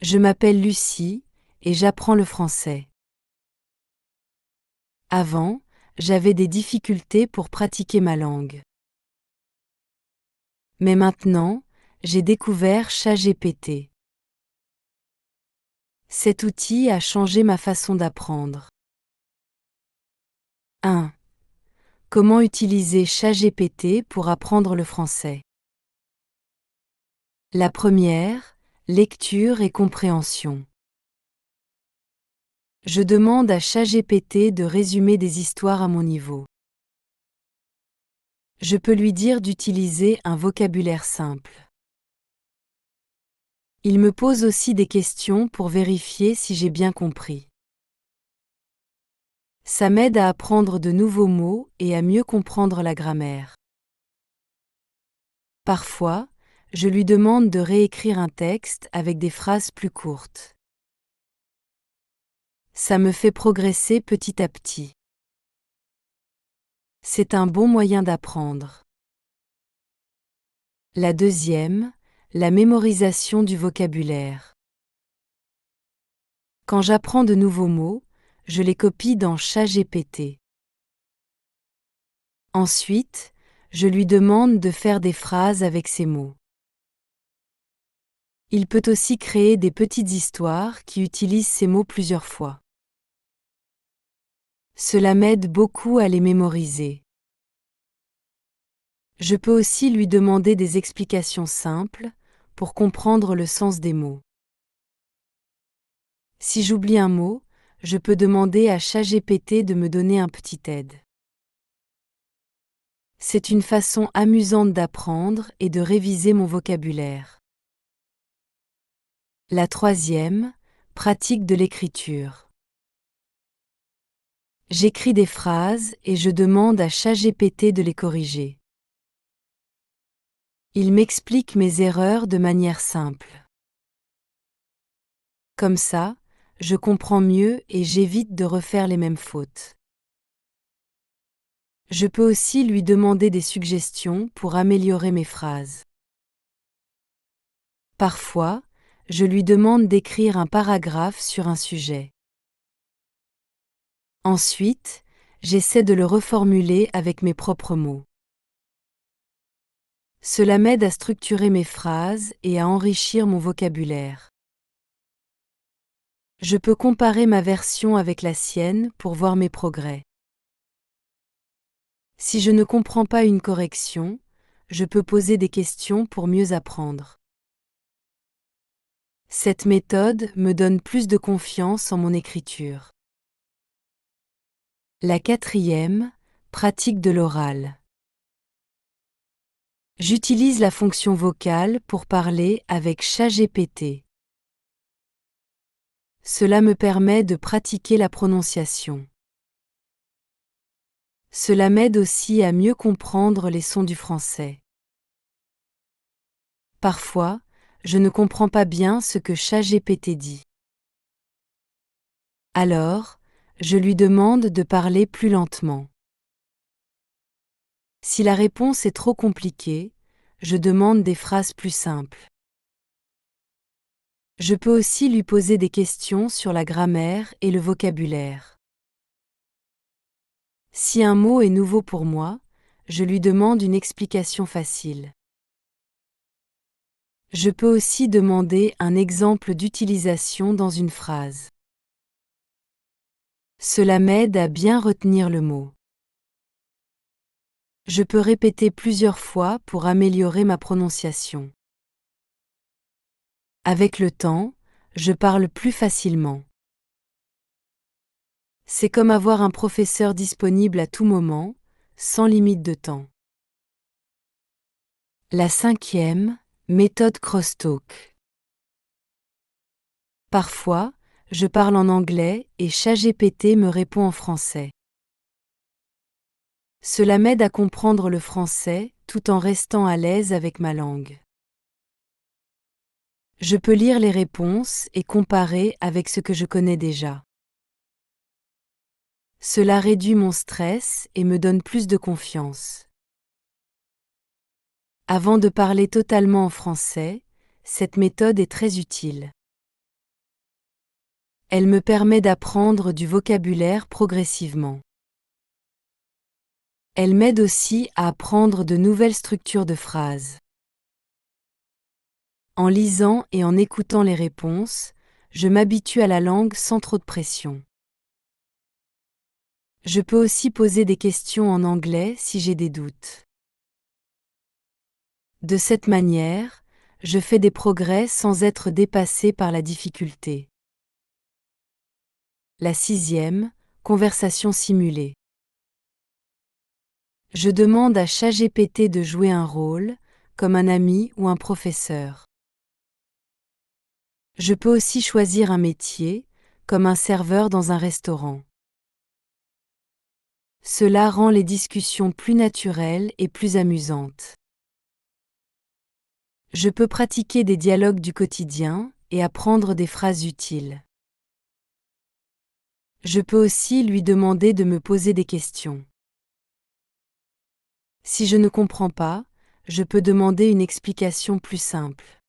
Je m'appelle Lucie et j'apprends le français. Avant, j'avais des difficultés pour pratiquer ma langue. Mais maintenant, j'ai découvert ChatGPT. Cet outil a changé ma façon d'apprendre. 1. Comment utiliser ChatGPT pour apprendre le français? La première, lecture et compréhension. Je demande à ChatGPT de résumer des histoires à mon niveau. Je peux lui dire d'utiliser un vocabulaire simple. Il me pose aussi des questions pour vérifier si j'ai bien compris. Ça m'aide à apprendre de nouveaux mots et à mieux comprendre la grammaire. Parfois, je lui demande de réécrire un texte avec des phrases plus courtes. Ça me fait progresser petit à petit. C'est un bon moyen d'apprendre. La deuxième, la mémorisation du vocabulaire. Quand j'apprends de nouveaux mots, je les copie dans ChatGPT. Ensuite, je lui demande de faire des phrases avec ces mots. Il peut aussi créer des petites histoires qui utilisent ces mots plusieurs fois. Cela m'aide beaucoup à les mémoriser. Je peux aussi lui demander des explications simples pour comprendre le sens des mots. Si j'oublie un mot, je peux demander à ChatGPT de me donner un petit aide. C'est une façon amusante d'apprendre et de réviser mon vocabulaire. La troisième, pratique de l'écriture. J'écris des phrases et je demande à ChatGPT de les corriger. Il m'explique mes erreurs de manière simple. Comme ça, je comprends mieux et j'évite de refaire les mêmes fautes. Je peux aussi lui demander des suggestions pour améliorer mes phrases. Parfois, je lui demande d'écrire un paragraphe sur un sujet. Ensuite, j'essaie de le reformuler avec mes propres mots. Cela m'aide à structurer mes phrases et à enrichir mon vocabulaire. Je peux comparer ma version avec la sienne pour voir mes progrès. Si je ne comprends pas une correction, je peux poser des questions pour mieux apprendre. Cette méthode me donne plus de confiance en mon écriture. La quatrième, pratique de l'oral. J'utilise la fonction vocale pour parler avec ChatGPT. Cela me permet de pratiquer la prononciation. Cela m'aide aussi à mieux comprendre les sons du français. Parfois, je ne comprends pas bien ce que ChatGPT dit. Alors, je lui demande de parler plus lentement. Si la réponse est trop compliquée, je demande des phrases plus simples. Je peux aussi lui poser des questions sur la grammaire et le vocabulaire. Si un mot est nouveau pour moi, je lui demande une explication facile. Je peux aussi demander un exemple d'utilisation dans une phrase. Cela m'aide à bien retenir le mot. Je peux répéter plusieurs fois pour améliorer ma prononciation. Avec le temps, je parle plus facilement. C'est comme avoir un professeur disponible à tout moment, sans limite de temps. La cinquième, méthode crosstalk. Parfois, je parle en anglais et ChatGPT me répond en français. Cela m'aide à comprendre le français tout en restant à l'aise avec ma langue. Je peux lire les réponses et comparer avec ce que je connais déjà. Cela réduit mon stress et me donne plus de confiance. Avant de parler totalement en français, cette méthode est très utile. Elle me permet d'apprendre du vocabulaire progressivement. Elle m'aide aussi à apprendre de nouvelles structures de phrases. En lisant et en écoutant les réponses, je m'habitue à la langue sans trop de pression. Je peux aussi poser des questions en anglais si j'ai des doutes. De cette manière, je fais des progrès sans être dépassé par la difficulté. La 6e, conversation simulée. Je demande à ChatGPT de jouer un rôle, comme un ami ou un professeur. Je peux aussi choisir un métier, comme un serveur dans un restaurant. Cela rend les discussions plus naturelles et plus amusantes. Je peux pratiquer des dialogues du quotidien et apprendre des phrases utiles. Je peux aussi lui demander de me poser des questions. Si je ne comprends pas, je peux demander une explication plus simple.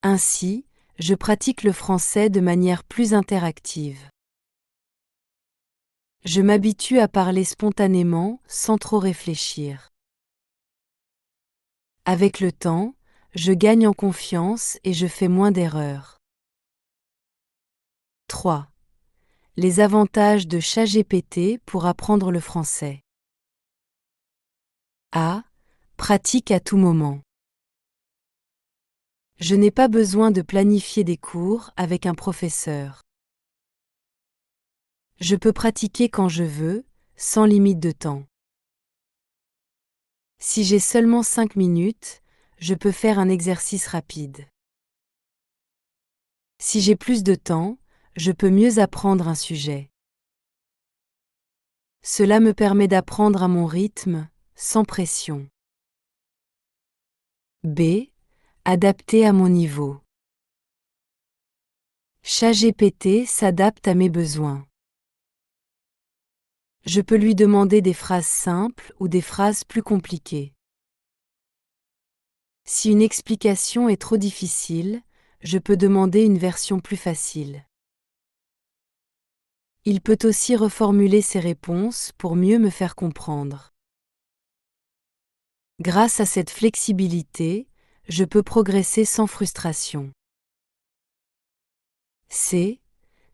Ainsi, je pratique le français de manière plus interactive. Je m'habitue à parler spontanément, sans trop réfléchir. Avec le temps, je gagne en confiance et je fais moins d'erreurs. 3. Les avantages de ChatGPT pour apprendre le français. A. Pratique à tout moment. Je n'ai pas besoin de planifier des cours avec un professeur. Je peux pratiquer quand je veux, sans limite de temps. Si j'ai seulement 5 minutes, je peux faire un exercice rapide. Si j'ai plus de temps, je peux mieux apprendre un sujet. Cela me permet d'apprendre à mon rythme, sans pression. B. Adapté à mon niveau. ChatGPT s'adapte à mes besoins. Je peux lui demander des phrases simples ou des phrases plus compliquées. Si une explication est trop difficile, je peux demander une version plus facile. Il peut aussi reformuler ses réponses pour mieux me faire comprendre. Grâce à cette flexibilité, je peux progresser sans frustration. C.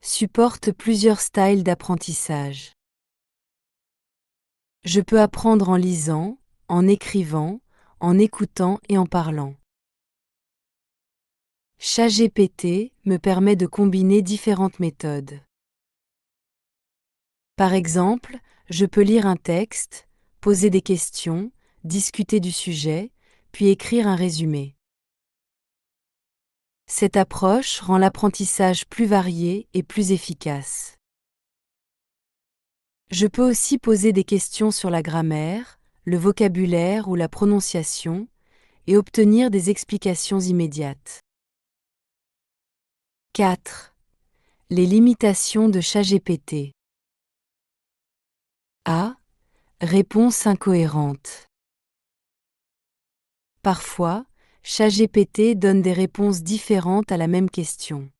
Supporte plusieurs styles d'apprentissage. Je peux apprendre en lisant, en écrivant, en écoutant et en parlant. ChatGPT me permet de combiner différentes méthodes. Par exemple, je peux lire un texte, poser des questions, discuter du sujet, puis écrire un résumé. Cette approche rend l'apprentissage plus varié et plus efficace. Je peux aussi poser des questions sur la grammaire, le vocabulaire ou la prononciation et obtenir des explications immédiates. 4. Les limitations de ChatGPT. A. Réponse incohérente. Parfois, ChatGPT donne des réponses différentes à la même question.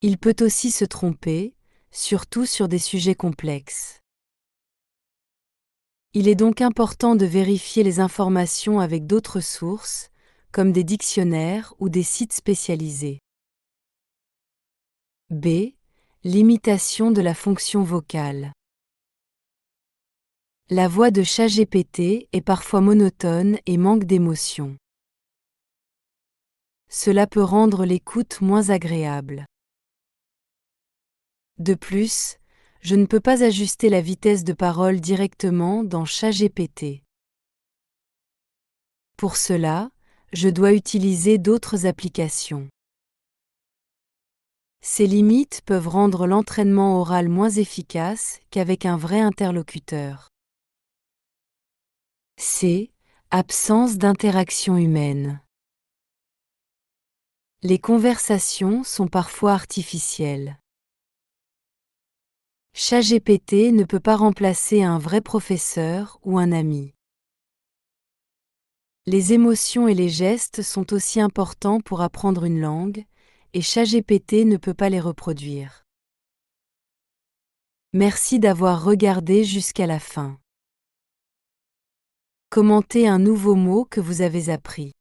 Il peut aussi se tromper, surtout sur des sujets complexes. Il est donc important de vérifier les informations avec d'autres sources, comme des dictionnaires ou des sites spécialisés. B. Limitation de la fonction vocale. La voix de ChatGPT est parfois monotone et manque d'émotion. Cela peut rendre l'écoute moins agréable. De plus, je ne peux pas ajuster la vitesse de parole directement dans ChatGPT. Pour cela, je dois utiliser d'autres applications. Ces limites peuvent rendre l'entraînement oral moins efficace qu'avec un vrai interlocuteur. C. Absence d'interaction humaine. Les conversations sont parfois artificielles. ChatGPT ne peut pas remplacer un vrai professeur ou un ami. Les émotions et les gestes sont aussi importants pour apprendre une langue, et ChatGPT ne peut pas les reproduire. Merci d'avoir regardé jusqu'à la fin. Commentez un nouveau mot que vous avez appris.